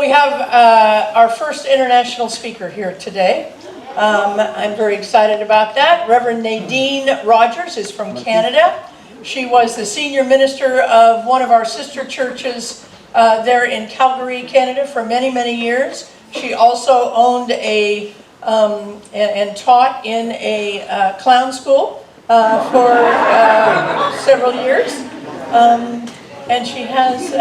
we have our first international speaker here today. I'm very excited about that. Reverend Nadene Rogers is from Canada. She was the senior minister of one of our sister churches there in Calgary, Canada for many, many years. She also owned and taught in a clown school for several years. And she has,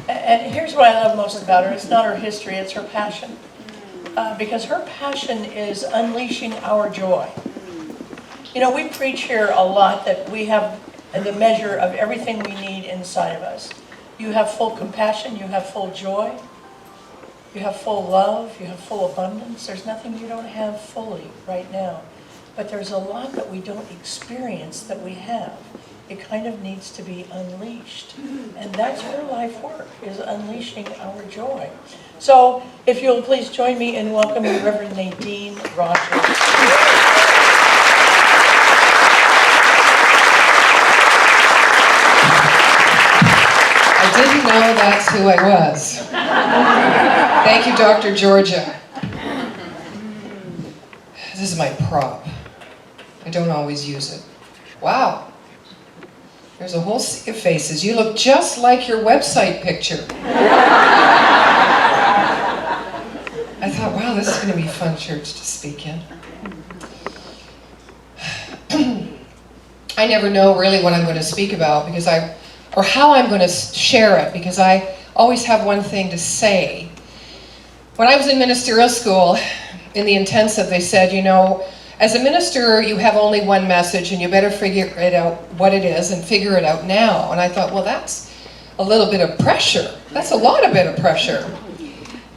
and here's what I love most about her. It's not her history, it's her passion. Because her passion is unleashing our joy. You know, we preach here a lot that we have the measure of everything we need inside of us. You have full compassion, you have full joy, you have full love, you have full abundance. There's nothing you don't have fully right now. But there's a lot that we don't experience that we have. It kind of needs to be unleashed. And that's her life work, is unleashing our joy. So, if you'll please join me in welcoming Reverend Nadene Rogers. I didn't know that's who I was. Thank you, Dr. Georgia. This is my prop. I don't always use it. Wow. There's a whole sea of faces. You look just like your website picture. I thought, wow, this is going to be a fun church to speak in. I never know really what I'm going to speak about or how I'm going to share it, because I always have one thing to say. When I was in ministerial school, in the intensive, they said, you know, as a minister, you have only one message, and you better figure it out what it is and figure it out now. And I thought, well, that's a little bit of pressure. That's a lot of bit of pressure.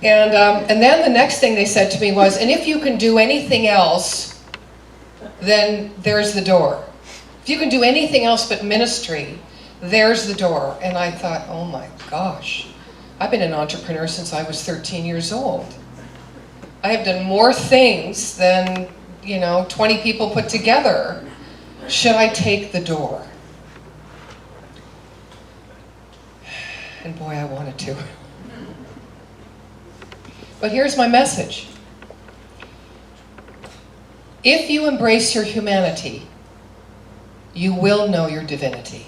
And then the next thing they said to me was, and if you can do anything else, then there's the door. If you can do anything else but ministry, there's the door. And I thought, oh my gosh, I've been an entrepreneur since I was 13 years old. I have done more things than 20 people put together. Should I take the door? And boy, I wanted to. But here's my message. If you embrace your humanity, you will know your divinity.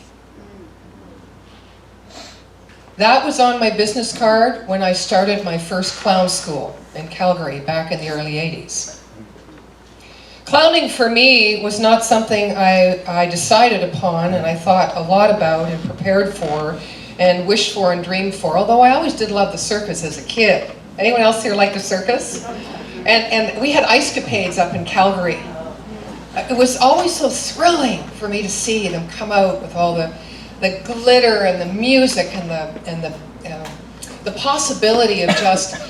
That was on my business card when I started my first clown school in Calgary back in the early 80s. Clowning for me was not something I decided upon and I thought a lot about and prepared for and wished for and dreamed for, although I always did love the circus as a kid. Anyone else here like the circus? And we had ice capades up in Calgary. It was always so thrilling for me to see them come out with all the glitter and the music and the possibility of just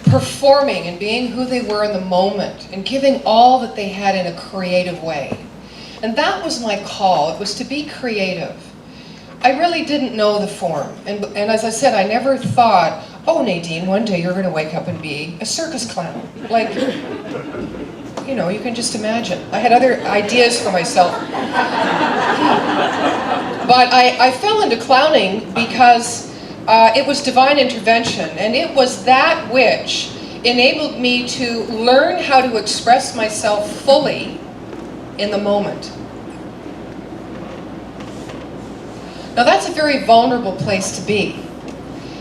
performing and being who they were in the moment and giving all that they had in a creative way. And that was my call. It was to be creative. I really didn't know the form. And as I said, I never thought, oh, Nadene, one day you're going to wake up and be a circus clown. Like, you can just imagine. I had other ideas for myself. But I fell into clowning because it was divine intervention, and it was that which enabled me to learn how to express myself fully in the moment. Now that's a very vulnerable place to be,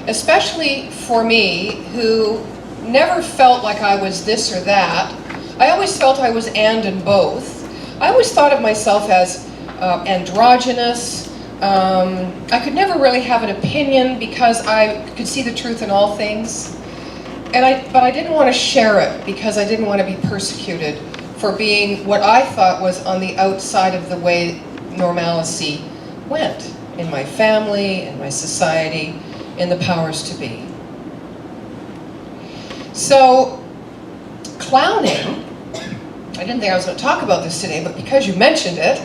especially for me who never felt like I was this or that. I always felt I was and both. I always thought of myself as androgynous. I could never really have an opinion because I could see the truth in all things. But I didn't want to share it because I didn't want to be persecuted for being what I thought was on the outside of the way normalcy went in my family, in my society, in the powers to be. So, clowning, I didn't think I was going to talk about this today, but because you mentioned it,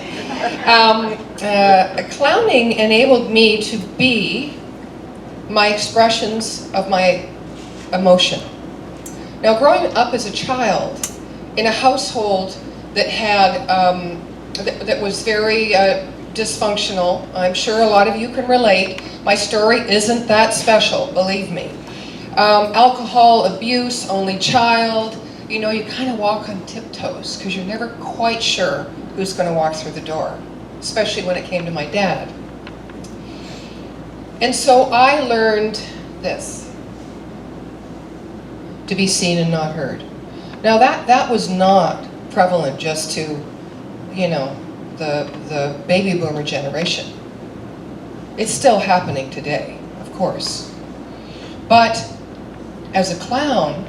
clowning enabled me to be my expressions of my emotion. Now, growing up as a child in a household that had that was very dysfunctional, I'm sure a lot of you can relate. My story isn't that special, believe me. Alcohol abuse, only child. You know, you kind of walk on tiptoes because you're never quite sure who's going to walk through the door, especially when it came to my dad. And so I learned this, to be seen and not heard. Now that was not prevalent just to, you know, the baby boomer generation. It's still happening today, of course. But as a clown,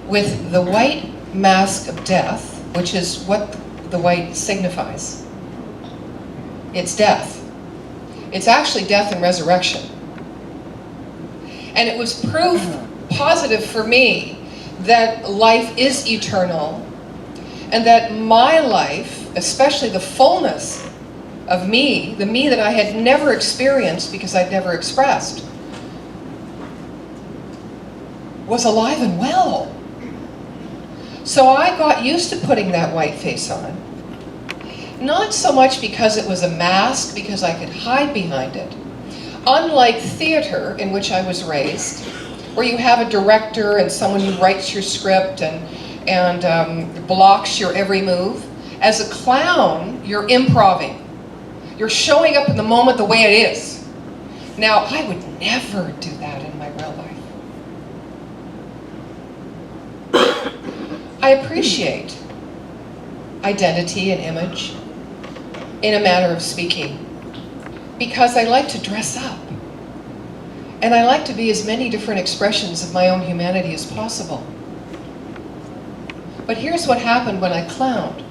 with the white mask of death, which is what the white signifies, it's death. It's actually death and resurrection. And it was proof positive for me that life is eternal, and that my life, especially the fullness of me, the me that I had never experienced because I'd never expressed, was alive and well. So I got used to putting that white face on. Not so much because it was a mask, because I could hide behind it. Unlike theater, in which I was raised, where you have a director and someone who writes your script and blocks your every move, as a clown, you're improvising. You're showing up in the moment the way it is. Now, I would never do that in my real life. I appreciate identity and image, in a manner of speaking, because I like to dress up. And I like to be as many different expressions of my own humanity as possible. But here's what happened when I clowned.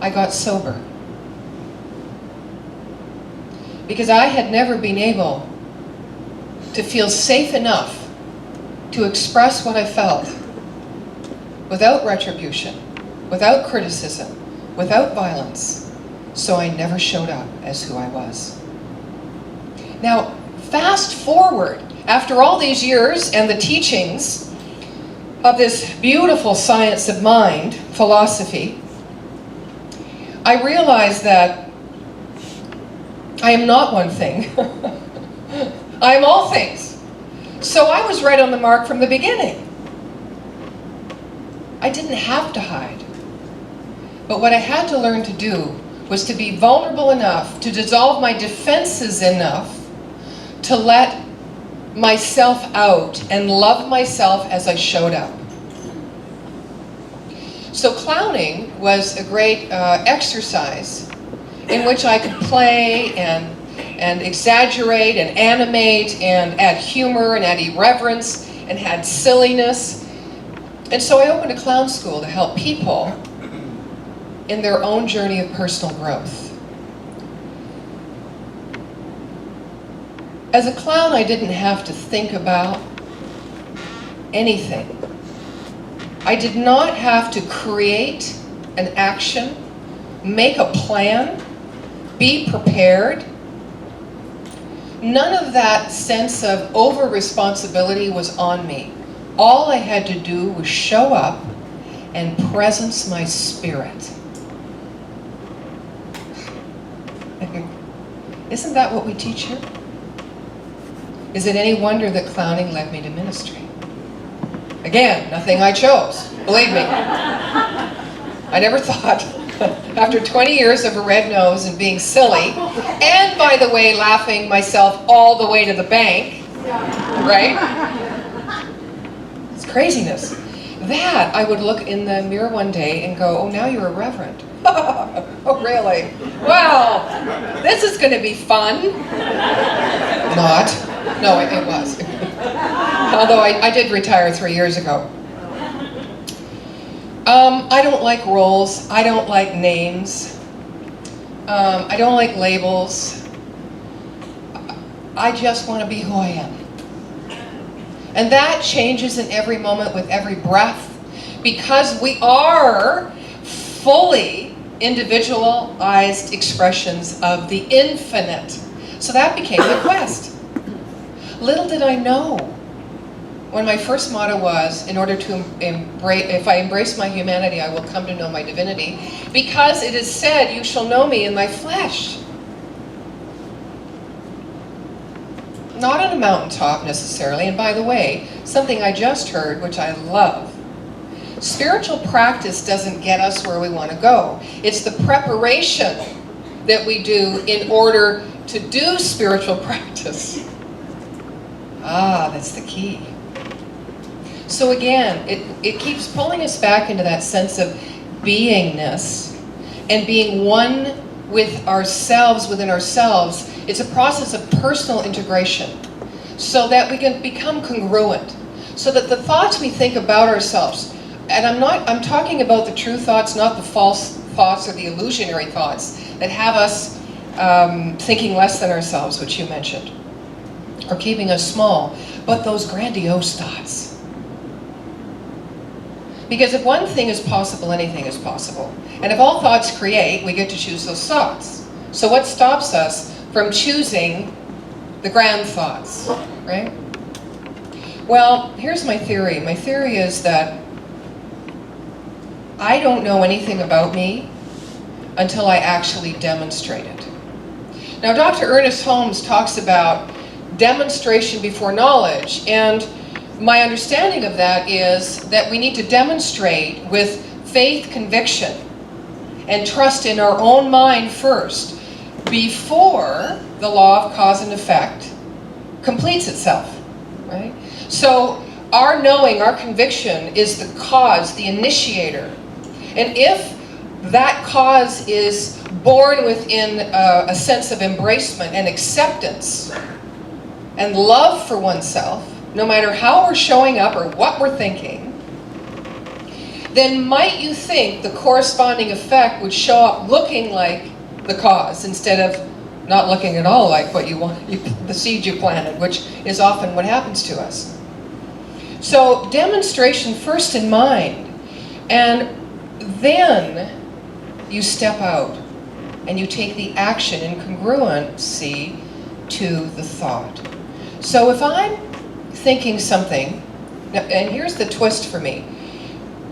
I got sober. Because I had never been able to feel safe enough to express what I felt without retribution, without criticism, without violence. So I never showed up as who I was. Now, fast forward, after all these years and the teachings of this beautiful science of mind, philosophy, I realized that I am not one thing. I am all things. So I was right on the mark from the beginning. I didn't have to hide. But what I had to learn to do was to be vulnerable enough, to dissolve my defenses enough, to let myself out and love myself as I showed up. So clowning was a great exercise in which I could play and exaggerate and animate and add humor and add irreverence and add silliness. And so I opened a clown school to help people in their own journey of personal growth. As a clown, I didn't have to think about anything. I did not have to create an action, make a plan, be prepared. None of that sense of over-responsibility was on me. All I had to do was show up and presence my spirit. Isn't that what we teach here? Is it any wonder that clowning led me to ministry? Again, nothing I chose, believe me. I never thought, after 20 years of a red nose and being silly, and by the way, laughing myself all the way to the bank, right? It's craziness. That I would look in the mirror one day and go, oh, now you're a reverend. Oh, really? Well, this is going to be fun. Not. No, it was. Although I did retire 3 years ago. I don't like roles. I don't like names. I don't like labels. I just want to be who I am. And that changes in every moment with every breath, because we are fully individualized expressions of the infinite. So that became the quest. Little did I know when my first motto was, in order to embrace, if I embrace my humanity, I will come to know my divinity, because it is said, you shall know me in my flesh. not on a mountaintop necessarily. And by the way, something I just heard, which I love, spiritual practice doesn't get us where we want to go. It's the preparation that we do in order to do spiritual practice. Ah, that's the key. So again, it keeps pulling us back into that sense of beingness and being one with ourselves, within ourselves. It's a process of personal integration so that we can become congruent, so that the thoughts we think about ourselves, and I'm talking about the true thoughts, not the false thoughts or the illusionary thoughts that have us thinking less than ourselves, which you mentioned, or keeping us small, but those grandiose thoughts. Because if one thing is possible, anything is possible. And if all thoughts create, we get to choose those thoughts. So what stops us from choosing the grand thoughts, right? Well, here's my theory. My theory is that I don't know anything about me until I actually demonstrate it. Now, Dr. Ernest Holmes talks about demonstration before knowledge, and my understanding of that is that we need to demonstrate with faith, conviction, and trust in our own mind first, before the law of cause and effect completes itself, right? So our knowing, our conviction is the cause, the initiator. And if that cause is born within a sense of embracement and acceptance and love for oneself, no matter how we're showing up or what we're thinking, then might you think the corresponding effect would show up looking like the cause instead of not looking at all like what you want, the seed you planted, which is often what happens to us. So demonstration first in mind, and then you step out and you take the action in congruency to the thought. So if I'm thinking something, and here's the twist for me.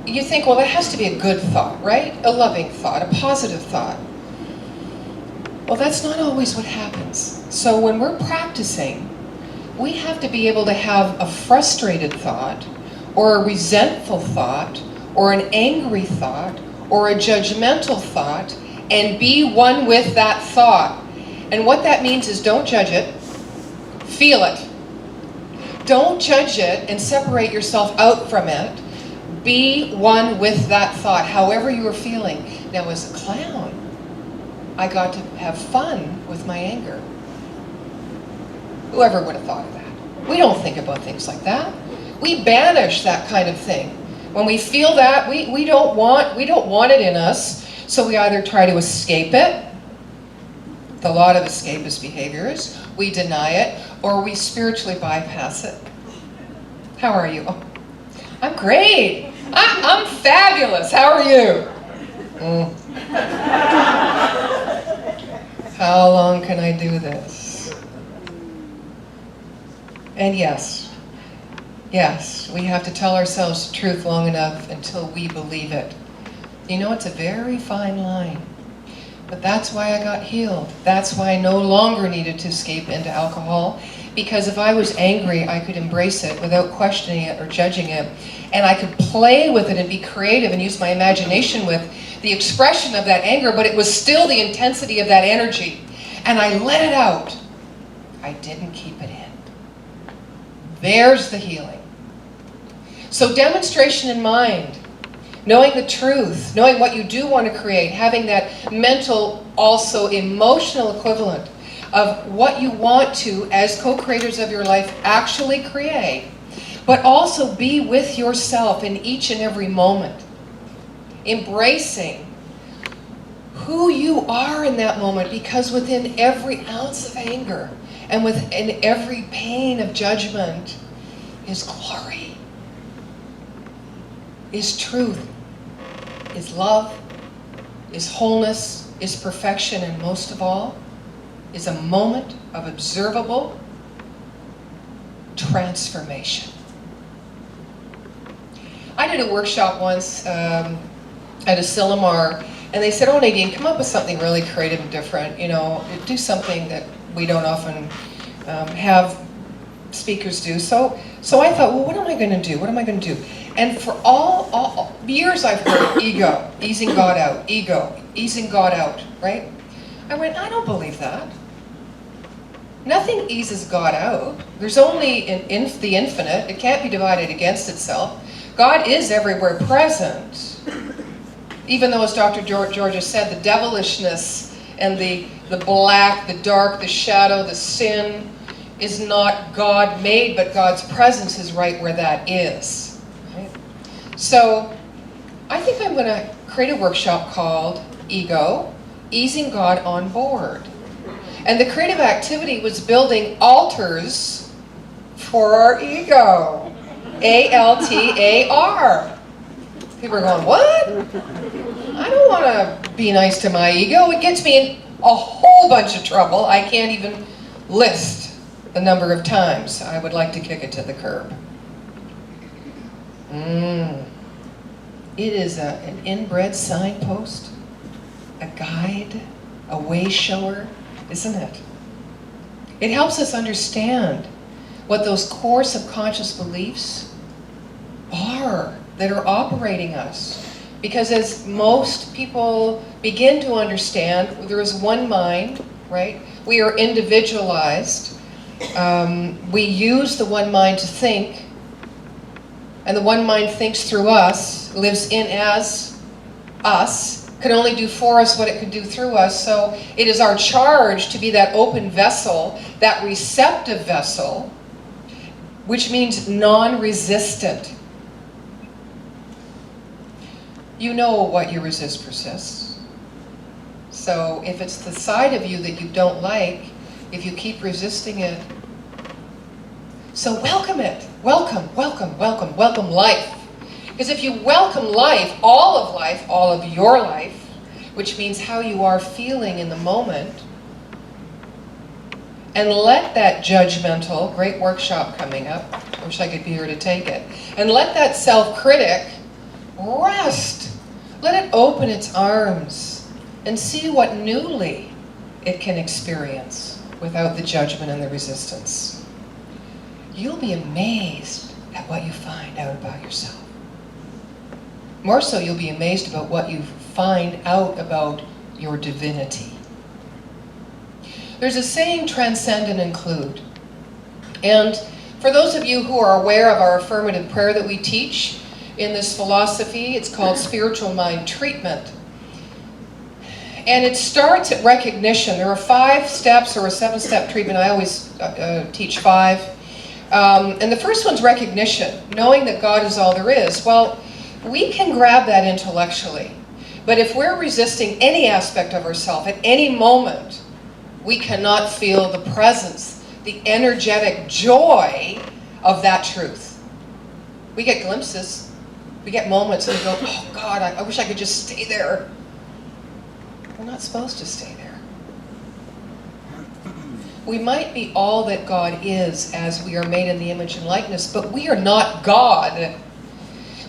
You think, well, that has to be a good thought, right? A loving thought, a positive thought. Well, that's not always what happens. So when we're practicing, we have to be able to have a frustrated thought, or a resentful thought, or an angry thought, or a judgmental thought, and be one with that thought. And what that means is don't judge it, feel it. Don't judge it and separate yourself out from it. Be one with that thought, however you are feeling. Now, as a clown, I got to have fun with my anger. Whoever would have thought of that? We don't think about things like that. We banish that kind of thing. When we feel that, we don't want it in us, so we either try to escape it, the lot of escapist behaviors, we deny it, or we spiritually bypass it. How are you? Oh, I'm great. I'm fabulous. How are you? How long can I do this? And yes, we have to tell ourselves the truth long enough until we believe it. You know, it's a very fine line. But that's why I got healed. That's why I no longer needed to escape into alcohol. Because if I was angry, I could embrace it without questioning it or judging it. And I could play with it and be creative and use my imagination with the expression of that anger, but it was still the intensity of that energy. And I let it out. I didn't keep it in. There's the healing. So demonstration in mind. Knowing the truth, knowing what you do want to create, having that mental, also emotional equivalent of what you want to, as co-creators of your life, actually create, but also be with yourself in each and every moment. Embracing who you are in that moment, because within every ounce of anger and within every pain of judgment is glory, is truth, is love, is wholeness, is perfection, and most of all, is a moment of observable transformation. I did a workshop once at a Sillamar, and they said, oh, Nadene, come up with something really creative and different, you know, do something that we don't often have speakers do. So I thought, well, what am I going to do? What am I going to do? And for all years I've heard ego, easing God out, ego, easing God out, right? I went, I don't believe that. Nothing eases God out. There's only the infinite. It can't be divided against itself. God is everywhere present. Even though, as Dr. Georgia said, the devilishness and the black, the dark, the shadow, the sin is not God-made, but God's presence is right where that is. Right? So I think I'm going to create a workshop called Ego, Easing God on Board. And the creative activity was building altars for our ego. ALTAR. People are going, what? I don't want to be nice to my ego. It gets me in a whole bunch of trouble. I can't even list the number of times I would like to kick it to the curb. It is an inbred signpost, a guide, a way shower, isn't it? It helps us understand what those core subconscious beliefs are that are operating us. Because as most people begin to understand, there is one mind, right? We are individualized. We use the one mind to think, and the one mind thinks through us, lives in as us, can only do for us what it could do through us. So it is our charge to be that open vessel, that receptive vessel, which means non-resistant. You know what you resist persists. So if it's the side of you that you don't like, if you keep resisting it, so welcome it. Welcome, welcome, welcome, welcome life. Because if you welcome life, all of your life, which means how you are feeling in the moment, and let that judgmental, great workshop coming up, I wish I could be here to take it, and let that self-critic rest. Let it open its arms and see what newly it can experience without the judgment and the resistance. You'll be amazed at what you find out about yourself. More so, you'll be amazed about what you find out about your divinity. There's a saying, transcend and include. And for those of you who are aware of our affirmative prayer that we teach in this philosophy, it's called spiritual mind treatment. And it starts at recognition. There are 5 steps or a 7-step treatment. I always teach 5. And the first one's recognition, knowing that God is all there is. Well, we can grab that intellectually. But if we're resisting any aspect of ourselves at any moment, we cannot feel the presence, the energetic joy of that truth. We get glimpses. We get moments and we go, oh God, I wish I could just stay there. We're not supposed to stay there. We might be all that God is as we are made in the image and likeness, but we are not God.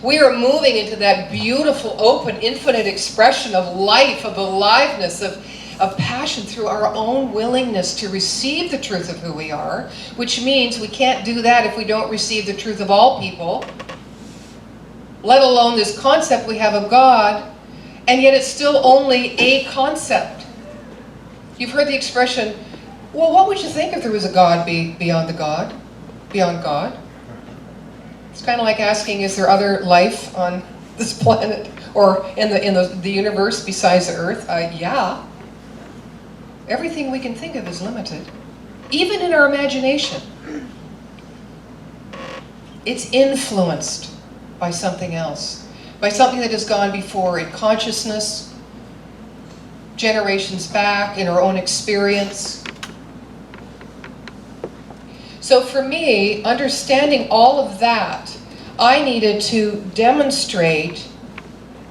We are moving into that beautiful, open, infinite expression of life, of aliveness, of passion through our own willingness to receive the truth of who we are, which means we can't do that if we don't receive the truth of all people, let alone this concept we have of God, and yet it's still only a concept. You've heard the expression, well, what would you think if there was a God beyond God? It's kind of like asking, is there other life on this planet or in the universe besides the Earth? Yeah. Everything we can think of is limited, even in our imagination. It's influenced by something else, by something that has gone before in consciousness, generations back, in our own experience. So for me, understanding all of that, I needed to demonstrate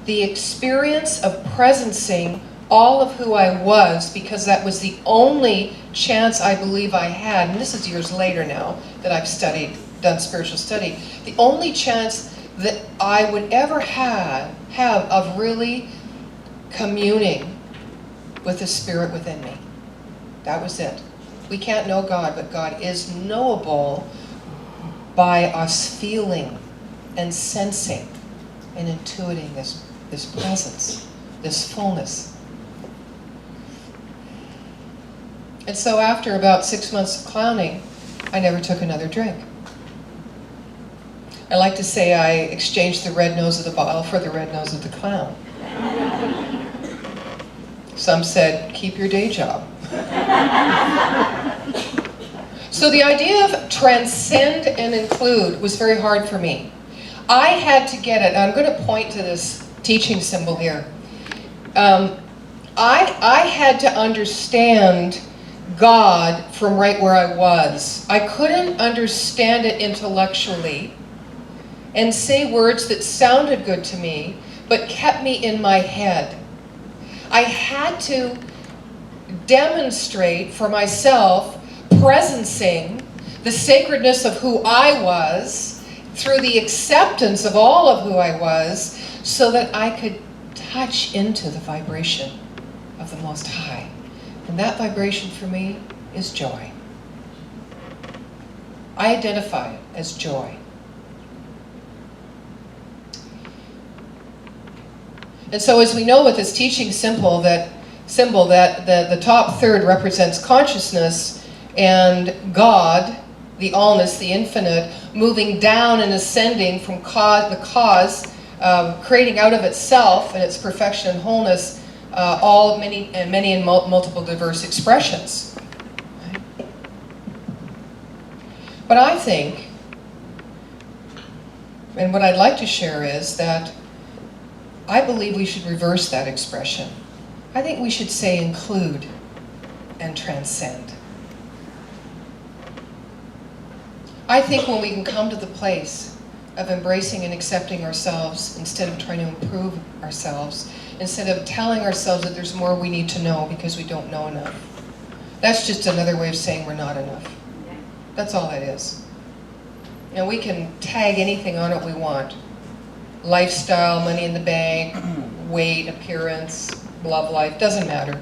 the experience of presencing all of who I was, because that was the only chance I believe I had, and this is years later now that I've done spiritual study, the only chance that I would ever have of really communing with the spirit within me. That was it. We can't know God, but God is knowable by us feeling and sensing and intuiting this presence, this fullness. And so after about 6 months of clowning, I never took another drink. I like to say I exchanged the red nose of the bottle for the red nose of the clown. Some said, keep your day job. So the idea of transcend and include was very hard for me. I had to get it. I'm going to point to this teaching symbol here. I had to understand God from right where I was. I couldn't understand it intellectually and say words that sounded good to me, but kept me in my head. I had to demonstrate for myself, presencing the sacredness of who I was through the acceptance of all of who I was, so that I could touch into the vibration of the Most High. And that vibration for me is joy. I identify it as joy. And so as we know with this teaching symbol that the top third represents consciousness, and God, the allness, the infinite, moving down and ascending from the cause, creating out of itself and its perfection and wholeness, many and multiple diverse expressions. Right? But I think, and what I'd like to share is that I believe we should reverse that expression. I think we should say include and transcend. I think when we can come to the place of embracing and accepting ourselves instead of trying to improve ourselves, instead of telling ourselves that there's more we need to know because we don't know enough. That's just another way of saying we're not enough. That's all it is. You know, we can tag anything on it we want. Lifestyle, money in the bank, weight, appearance, love life, doesn't matter.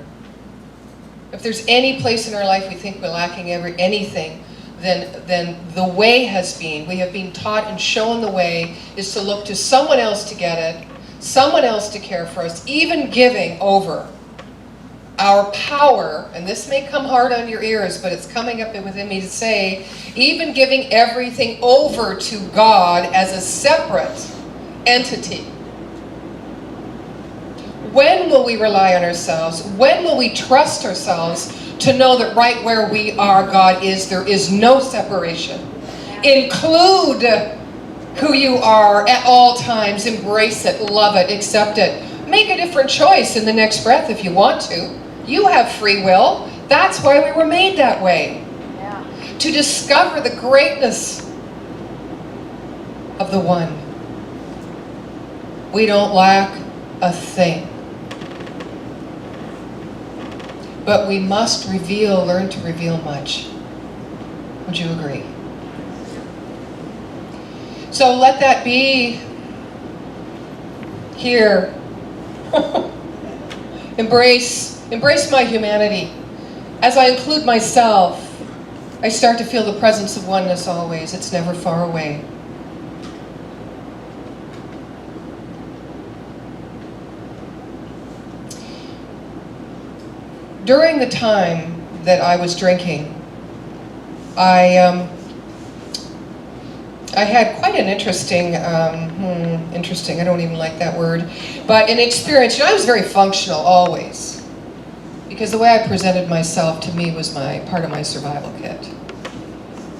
If there's any place in our life we think we're lacking anything, then the way has been, we have been taught and shown the way is to look to someone else to get it, someone else to care for us, even giving over our power, and this may come hard on your ears, but it's coming up within me to say, even giving everything over to God as a separate entity. When will we rely on ourselves? When will we trust ourselves to know that right where we are, God is? There is no separation. Include who you are at all times. Embrace it, love it, accept it. Make a different choice in the next breath if you want to. You have free will. That's why we were made that way. Yeah. To discover the greatness of the One. We don't lack a thing. But we must learn to reveal much. Would you agree? So let that be here. Embrace my humanity. As I include myself, I start to feel the presence of oneness always. It's never far away. During the time that I was drinking, I had quite an interesting, I don't even like that word, but an experience. You know, I was very functional always, because the way I presented myself to me was part of my survival kit.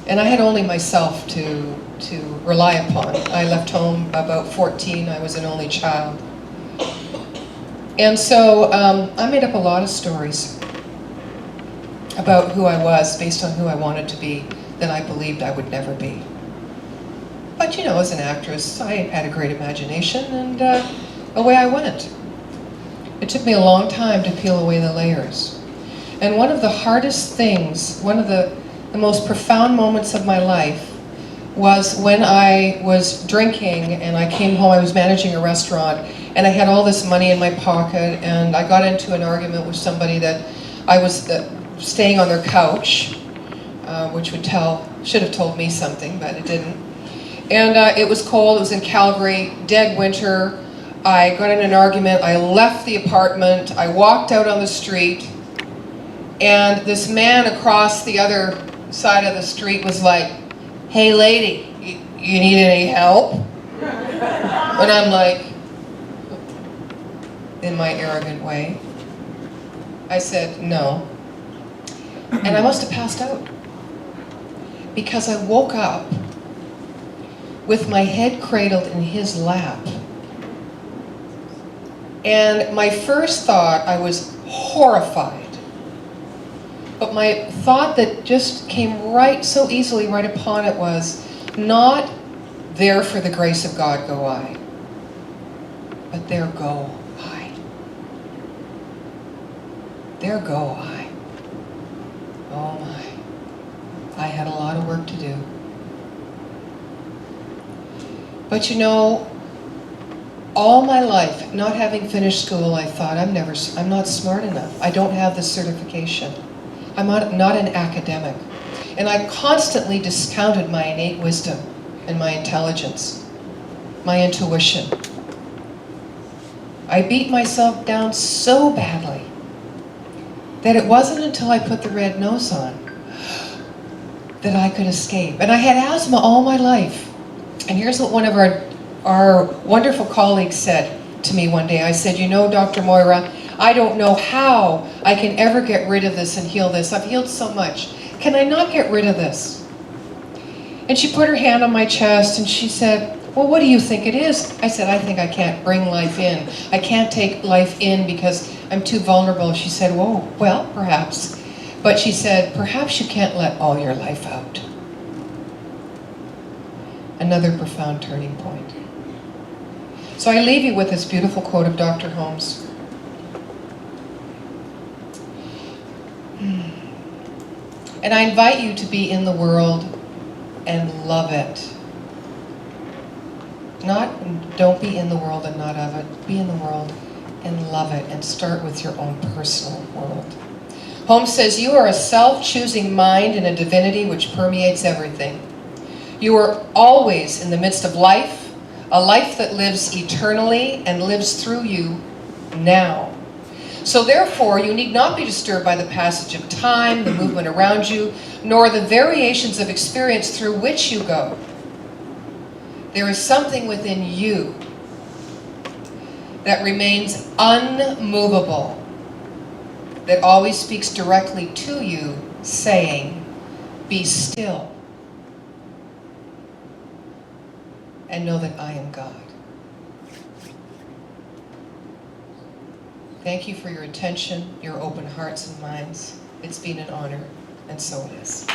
And I had only myself to rely upon. I left home about 14, I was an only child. And so I made up a lot of stories about who I was based on who I wanted to be that I believed I would never be. But you know, as an actress, I had a great imagination, and away I went. It took me a long time to peel away the layers. And one of the hardest things, one of the most profound moments of my life was when I was drinking and I came home. I was managing a restaurant and I had all this money in my pocket, and I got into an argument with somebody that I was staying on their couch, which should have told me something, but it didn't. And it was cold, it was in Calgary, dead winter. I got in an argument, I left the apartment, I walked out on the street, and this man across the other side of the street was like, "Hey lady, you need any help?" And I'm like, in my arrogant way, I said, "No." And I must have passed out. Because I woke up with my head cradled in his lap. And my first thought, I was horrified. But my thought that just came right so easily right upon it was, not there for the grace of God go I, but there go I. There go I. Oh my. I had a lot of work to do. But you know, all my life, not having finished school, I thought, I'm not smart enough. I don't have the certification. I'm not an academic. And I constantly discounted my innate wisdom and my intelligence, my intuition. I beat myself down so badly that it wasn't until I put the red nose on that I could escape. And I had asthma all my life. And here's what one of our wonderful colleagues said to me one day. I said, "You know, Dr. Moira, I don't know how I can ever get rid of this and heal this. I've healed so much. Can I not get rid of this?" And she put her hand on my chest and she said, "Well, what do you think it is?" I said, "I think I can't bring life in. I can't take life in because I'm too vulnerable." She said, "Whoa, well, perhaps." But she said, "Perhaps you can't let all your life out." Another profound turning point. So I leave you with this beautiful quote of Dr. Holmes. And I invite you to be in the world and love it. Don't be in the world and not of it. Be in the world and love it, and start with your own personal world. Holmes says, "You are a self-choosing mind in a divinity which permeates everything. You are always in the midst of life, a life that lives eternally and lives through you now. So therefore, you need not be disturbed by the passage of time, the movement around you, nor the variations of experience through which you go. There is something within you that remains unmovable, that always speaks directly to you, saying, 'Be still and know that I am God.'" Thank you for your attention, your open hearts and minds. It's been an honor, and so it is.